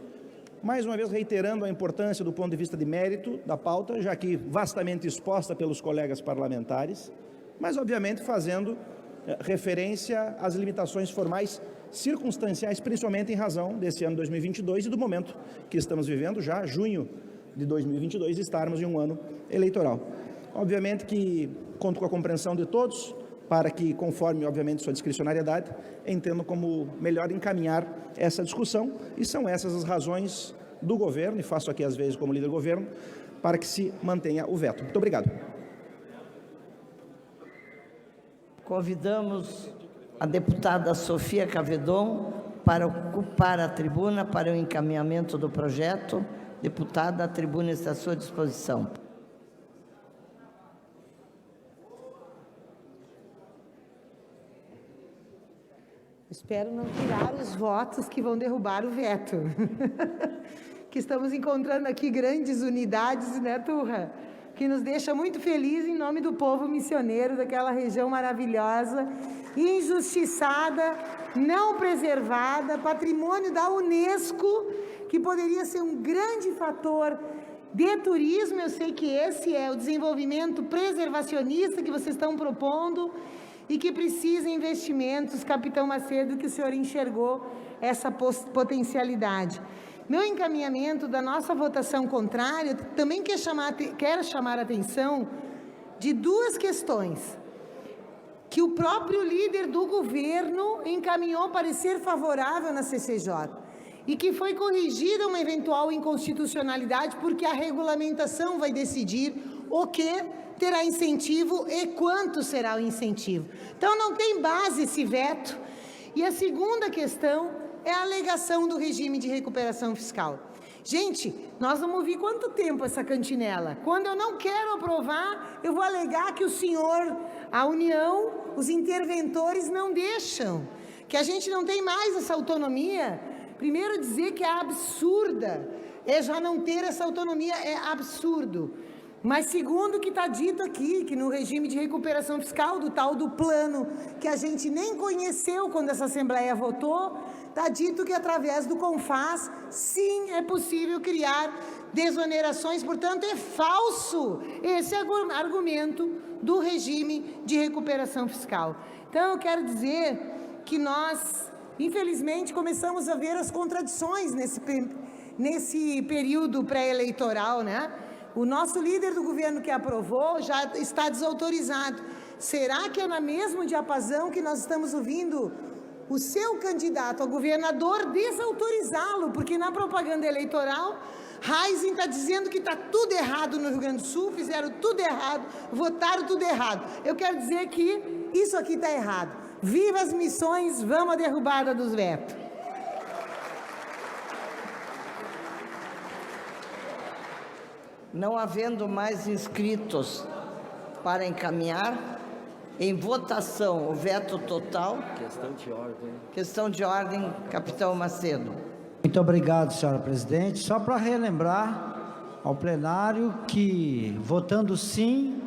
mais uma vez, reiterando a importância do ponto de vista de mérito da pauta, já que vastamente exposta pelos colegas parlamentares, mas, obviamente, fazendo referência às limitações formais circunstanciais, principalmente em razão desse ano 2022 e do momento que estamos vivendo, já junho de 2022, estarmos em um ano eleitoral. Obviamente que conto com a compreensão de todos, para que, conforme, obviamente, sua discricionariedade, entendam como melhor encaminhar essa discussão, e são essas as razões do governo, e faço aqui às vezes como líder do governo, para que se mantenha o veto. Muito obrigado. Convidamos a deputada Sofia Cavedon para ocupar a tribuna para o encaminhamento do projeto. Deputada, a tribuna está à sua disposição. Espero não tirar os votos que vão derrubar o veto. Que estamos encontrando aqui grandes unidades, né, Turra? Que nos deixa muito felizes em nome do povo missioneiro daquela região maravilhosa, injustiçada, não preservada, patrimônio da Unesco, que poderia ser um grande fator de turismo. Eu sei que esse é o desenvolvimento preservacionista que vocês estão propondo, e que precisa de investimentos, capitão Macedo, que o senhor enxergou essa potencialidade. Meu encaminhamento da nossa votação contrária, também quero chamar a atenção de 2 questões, que o próprio líder do governo encaminhou parecer favorável na CCJ, e que foi corrigida uma eventual inconstitucionalidade, porque a regulamentação vai decidir o que terá incentivo e quanto será o incentivo. Então, não tem base esse veto. E a segunda questão é a alegação do regime de recuperação fiscal. Gente, nós vamos ouvir quanto tempo essa cantinela? Quando eu não quero aprovar, eu vou alegar que o senhor, a União, os interventores não deixam, que a gente não tem mais essa autonomia. Primeiro, dizer que é absurda, já não ter essa autonomia é absurdo. Mas segundo o que está dito aqui, que no regime de recuperação fiscal, do tal do plano, que a gente nem conheceu quando essa Assembleia votou, está dito que através do CONFAS, sim, é possível criar desonerações, portanto é falso esse argumento do regime de recuperação fiscal. Então eu quero dizer que nós, infelizmente, começamos a ver as contradições nesse período pré-eleitoral, né? O nosso líder do governo que aprovou já está desautorizado. Será que é no mesmo diapasão que nós estamos ouvindo o seu candidato a governador desautorizá-lo, porque na propaganda eleitoral, Heisen está dizendo que está tudo errado no Rio Grande do Sul, fizeram tudo errado, votaram tudo errado. Eu quero dizer que isso aqui está errado. Viva as missões, vamos à derrubada dos vetos. Não havendo mais inscritos para encaminhar, em votação o veto total. Questão de ordem. Questão de ordem, capitão Macedo. Muito obrigado, senhora presidente. Só para relembrar ao plenário que, votando sim,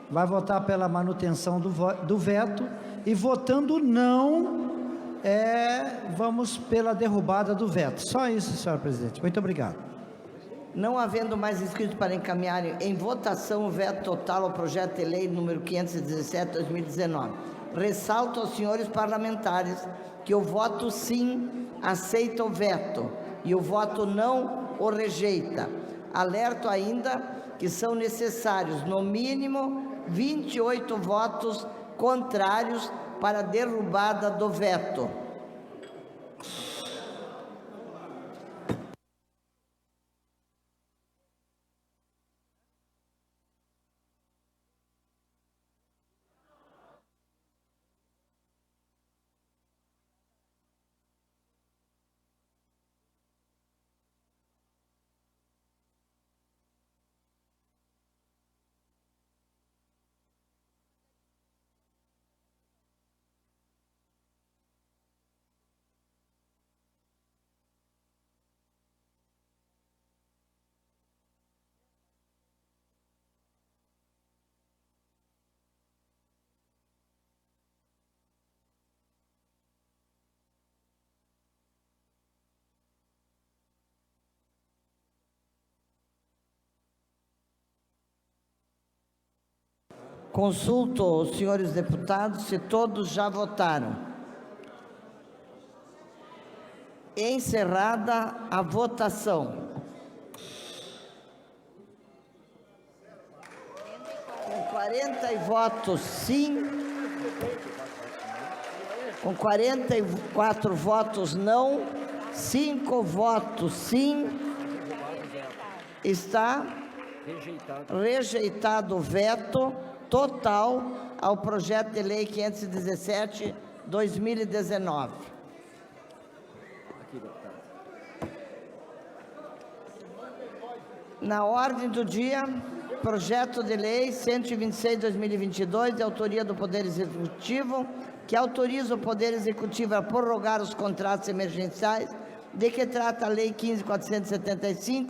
vai votar pela manutenção do veto, e votando não, vamos pela derrubada do veto. Só isso, senhora presidente. Muito obrigado. Não havendo mais inscritos para encaminhar em votação o veto total ao projeto de lei número 517/2019, ressalto aos senhores parlamentares que o voto sim aceita o veto e o voto não o rejeita. Alerto ainda que são necessários, no mínimo, 28 votos contrários para a derrubada do veto. Consulto os senhores deputados se todos já votaram. Encerrada a votação. Com 40 votos sim, com 44 votos não, 5 votos sim, está rejeitado o veto total ao projeto de lei 517/2019. Na ordem do dia, projeto de lei 126/2022, de autoria do Poder Executivo, que autoriza o Poder Executivo a prorrogar os contratos emergenciais de que trata a Lei 15.475,